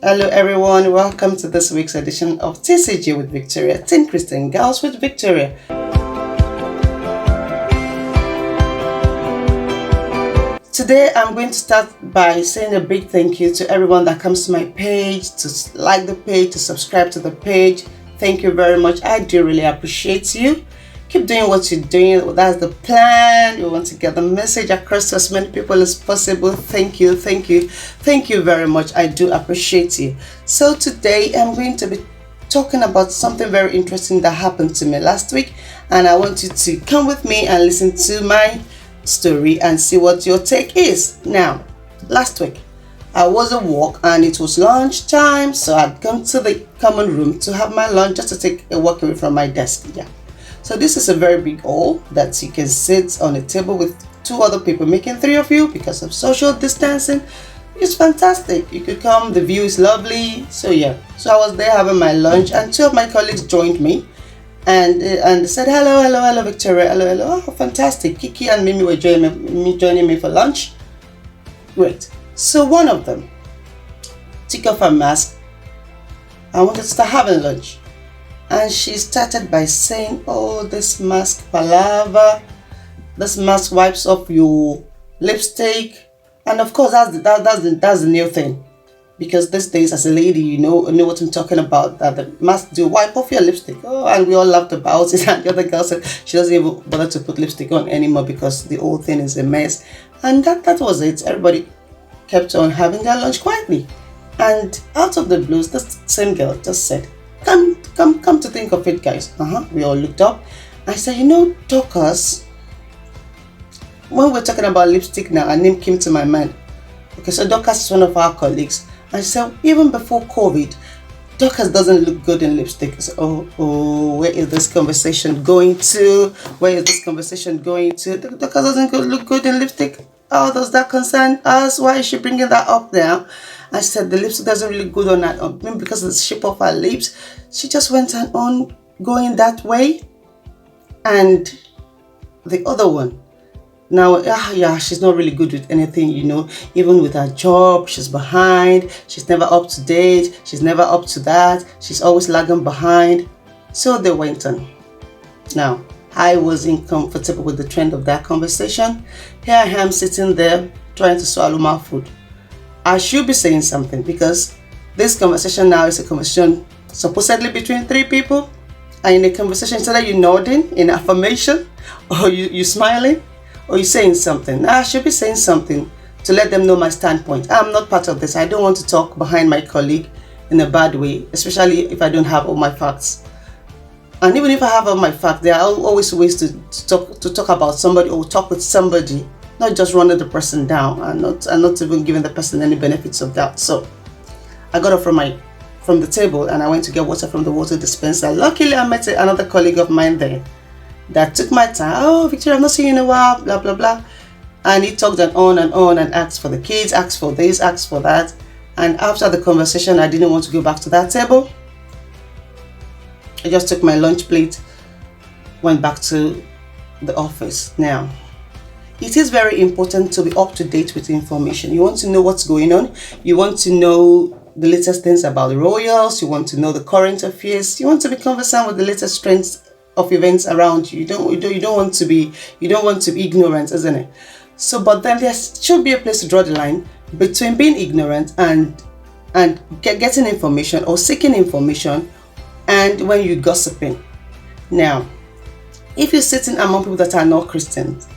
Hello, everyone. Welcome to this week's edition of TCG with Victoria, Teen Christian Girls with Victoria. Today, I'm going to start by saying a big thank you to everyone that comes to my page, to like the page, to subscribe to the page. Thank you very much. I do really appreciate you. Keep doing what you're doing. That's the plan. We want to get the message across to as many people as possible. Thank you, thank you, thank you very much. I do appreciate you. So today I'm going to be talking about something very interesting that happened to me last week, and I want you to come with me and listen to my story and see what your take is. Now, last week I was at work and it was lunch time, so I'd come to the common room to have my lunch, just to take a walk away from my desk. So this is a very big hall that you can sit on a table with two other people, making three of you because of social distancing. It's fantastic. You could come, the view is lovely. So I was there having my lunch, and two of my colleagues joined me and they said, hello Victoria, hello. Oh, fantastic. Kiki and Mimi were joining me for lunch. Great. So one of them took off her mask and wanted to start having lunch. And she started by saying, oh, this mask palaver, this mask wipes off your lipstick. And of course, that's the new thing. Because these days, as a lady, you know what I'm talking about, that the mask do wipe off your lipstick. Oh, and we all laughed about it. And the other girl said she doesn't even bother to put lipstick on anymore because the whole thing is a mess. And that was it. Everybody kept on having their lunch quietly. And out of the blues, this same girl just said, Come to think of it, guys. We all looked up. I said, Dorcas, when we're talking about lipstick now, a name came to my mind. Okay, so Dorcas is one of our colleagues. I said, even before COVID, Dorcas doesn't look good in lipstick. I said, where is this conversation going to? Dorcas doesn't look good in lipstick. How does that concern us? Why is she bringing that up now? I said the lipstick doesn't really good on her, maybe because of the shape of her lips. She just went on going that way. And the other one, now, she's not really good with anything, even with her job, she's behind, she's never up to date, she's never up to that, she's always lagging behind. So they went on. Now, I wasn't comfortable with the trend of that conversation. Here I am sitting there trying to swallow my food. I should be saying something, because this conversation now is a conversation supposedly between three people, and in a conversation, instead of you nodding in affirmation, or you smiling, or you saying something, I should be saying something to let them know my standpoint. I'm not part of this. I don't want to talk behind my colleague in a bad way, especially if I don't have all my facts. And even if I have all my facts, there are always ways to talk about somebody or talk with somebody, not just running the person down and not even giving the person any benefits of that. So I got up from the table and I went to get water from the water dispenser. Luckily, I met another colleague of mine there that took my time. Oh, Victoria, I've not seen you in a while, blah, blah, blah. And he talked on and asked for the kids, asked for this, asked for that. And after the conversation, I didn't want to go back to that table. I just took my lunch plate, went back to the office. Now, it is very important to be up to date with information. You want to know what's going on. You want to know the latest things about the royals. You want to know the current affairs. You want to be conversant with the latest trends of events around you. You don't want to be ignorant, isn't it? So, but then there should be a place to draw the line between being ignorant and getting information or seeking information, and when you're gossiping. Now, if you're sitting among people that are not Christians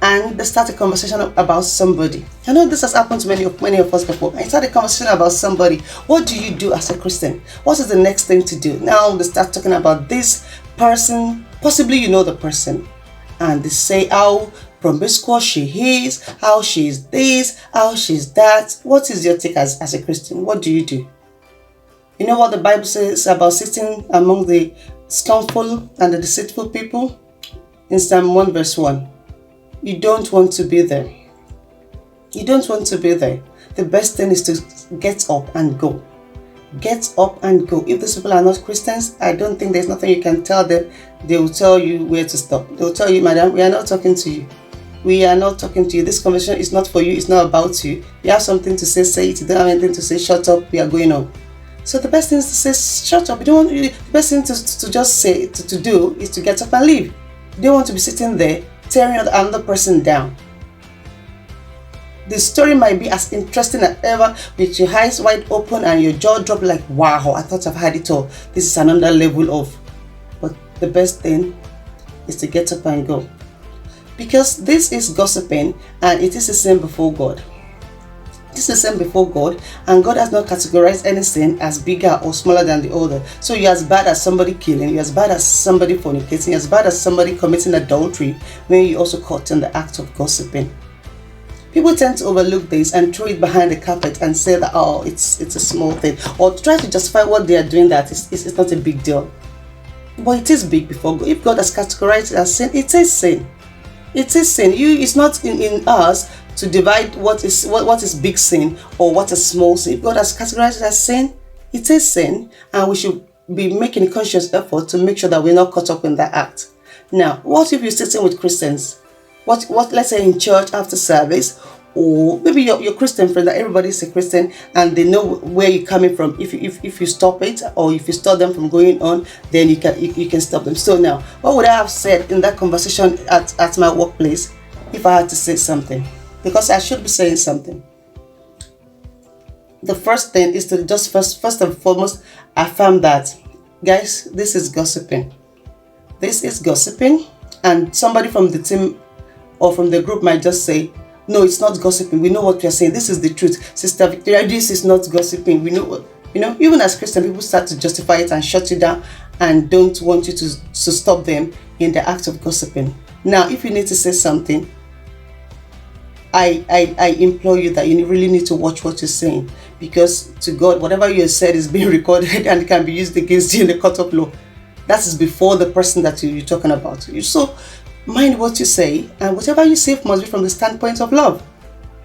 and they start a conversation about somebody, I know this has happened to many of us before. I start a conversation about somebody. What do you do as a Christian? What is the next thing to do? Now they start talking about this person, possibly you know the person, and they say how promiscuous she is, how she is this, how she's that. What is your take as a Christian? What do you do? You know what the Bible says about sitting among the scornful and the deceitful people? In Psalm 1 verse 1. You don't want to be there. You don't want to be there. The best thing is to get up and go. Get up and go. If these people are not Christians, I don't think there's nothing you can tell them. They will tell you where to stop. They will tell you, madam, we are not talking to you. We are not talking to you. This conversation is not for you. It's not about you. You have something to say, say it. You don't have anything to say, shut up. We are going on. So the best thing is to say, shut up. You don't want, the best thing to just say, to do is to get up and leave. You don't want to be sitting there tearing another person down. The story might be as interesting as ever, with your eyes wide open and your jaw dropped like, wow, I thought I've had it all. This is another level of. But the best thing is to get up and go. Because this is gossiping and it is a sin before God. This is a sin before God, and God has not categorized any sin as bigger or smaller than the other. So you're as bad as somebody killing, you're as bad as somebody fornicating, you're as bad as somebody committing adultery when you also caught in the act of gossiping. People tend to overlook this and throw it behind the carpet and say that, oh, it's a small thing, or try to justify what they are doing, that it's not a big deal. But it is big before God. If God has categorized it as sin, it is sin. It is sin. It's not in us to divide what is big sin or what is small sin. If God has categorized it as sin, it is sin, and we should be making a conscious effort to make sure that we're not caught up in that act. Now, what if you're sitting with Christians? What let's say in church after service, or maybe your Christian friend, that everybody's a Christian and they know where you're coming from. If you stop it, or if you stop them from going on, then you can stop them. So now, what would I have said in that conversation at my workplace if I had to say something? Because I should be saying something. The first thing is to just first and foremost affirm that, guys, this is gossiping. This is gossiping, and somebody from the team or from the group might just say, no, it's not gossiping. We know what we are saying. This is the truth. Sister Victoria, this is not gossiping. We know what, even as Christian, people start to justify it and shut you down and don't want you to stop them in the act of gossiping. Now, if you need to say something, I implore you that you really need to watch what you're saying, because to God, whatever you said is being recorded and it can be used against you in the court of law. That is before the person that you're talking about. So mind what you say, and whatever you say must be from the standpoint of love.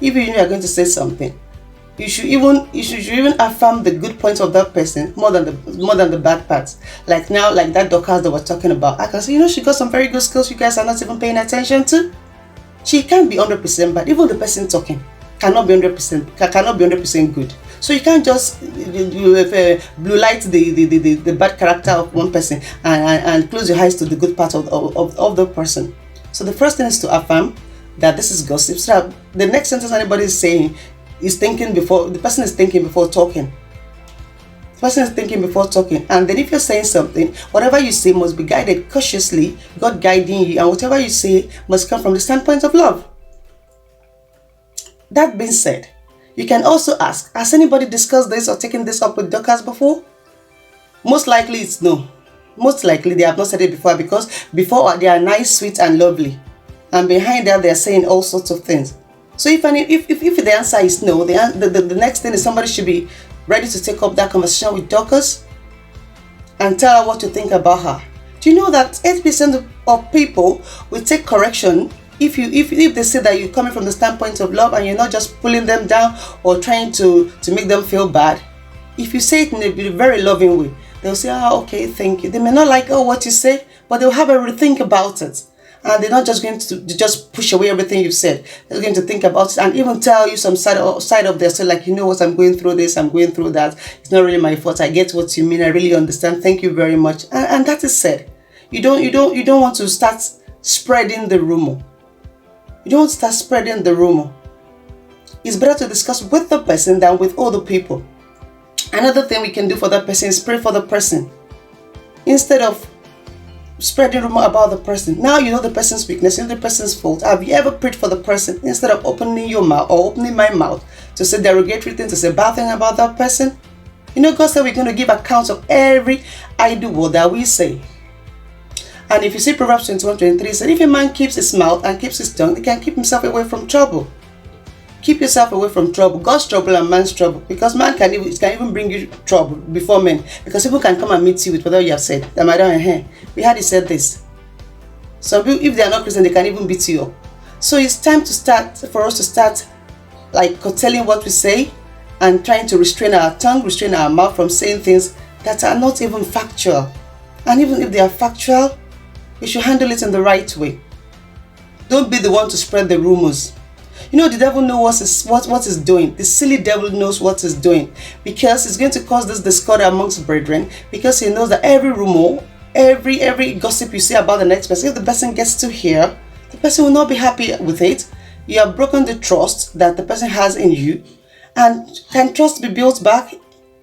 If you are going to say something, you should even affirm the good points of that person more than the bad parts. Like that Dorcas that we're talking about, I can say, she got some very good skills you guys are not even paying attention to. She can't be 100% bad. Even the person talking cannot be 100% good. So you can't just blue light the bad character of one person and close your eyes to the good part of the person. So the first thing is to affirm that this is gossip. So that the next sentence anybody is saying the person is thinking before talking. The person is thinking before talking. And then if you're saying something, whatever you say must be guided cautiously, God guiding you, and whatever you say must come from the standpoint of love. That being said, you can also ask, has anybody discussed this or taken this up with Dorcas before? Most likely it's no. Most likely they have not said it before, because before they are nice, sweet and lovely, and behind that they are saying all sorts of things. So if the answer is no, the next thing is somebody should be ready to take up that conversation with Dorcas and tell her what you think about her. Do you know that 8% of people will take correction if they say that you're coming from the standpoint of love and you're not just pulling them down or trying to make them feel bad? If you say it in a very loving way, they'll say, okay, thank you. They may not like what you say, but they'll have a rethink about it. And they're not just going to just push away everything you've said. They're going to think about it and even tell you some side of their story, like, you know what, I'm going through this, I'm going through that. It's not really my fault. I get what you mean. I really understand. Thank you very much. And that is said. You don't want to start spreading the rumor. You don't want to start spreading the rumor. It's better to discuss with the person than with other people. Another thing we can do for that person is pray for the person. Instead of spreading rumor about the person. Now you know the person's weakness, you know the person's fault. Have you ever prayed for the person instead of opening your mouth or opening my mouth to say derogatory things, to say bad thing about that person? God said we're going to give accounts of every idle word that we say. And if you see Proverbs 21:23, it said, if a man keeps his mouth and keeps his tongue, he can keep himself away from trouble. Keep yourself away from trouble, God's trouble and man's trouble, because man can even bring you trouble before men, because people can come and meet you with whatever you have said. We had it said this. Some people, if they are not Christian, they can even beat you up. So it's time for us to start like curtailing what we say and trying to restrain our tongue, restrain our mouth from saying things that are not even factual. And even if they are factual, we should handle it in the right way. Don't be the one to spread the rumors. You know, the devil knows what is doing. The silly devil knows what is doing, because it's going to cause this discord amongst brethren, because he knows that every rumor, every gossip you say about the next person, if the person gets to hear, the person will not be happy with it. You have broken the trust that the person has in you. And can trust be built back?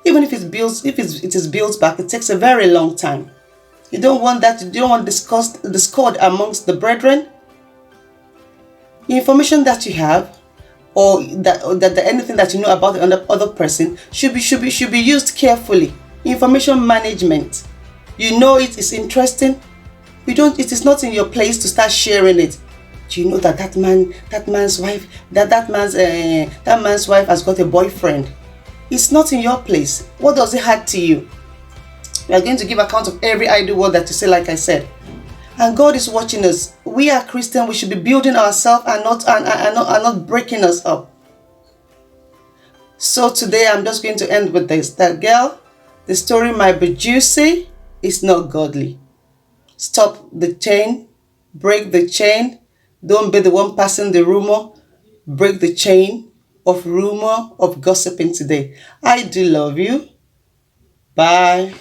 Even if it is built back, it takes a very long time. You don't want that. You don't want discord amongst the brethren. The information that you have, or that anything that you know about the other person should be used carefully. Information management. You know it is interesting. It is not in your place to start sharing it. Do you know that man's wife has got a boyfriend? It's not in your place. What does it add to you? We are going to give account of every idle word that you say, like I said. And God is watching us. We are Christians. We should be building ourselves and not breaking us up. So today I'm just going to end with this. That girl, the story might be juicy, it's not godly. Stop the chain. Break the chain. Don't be the one passing the rumor. Break the chain of rumor, of gossiping today. I do love you. Bye.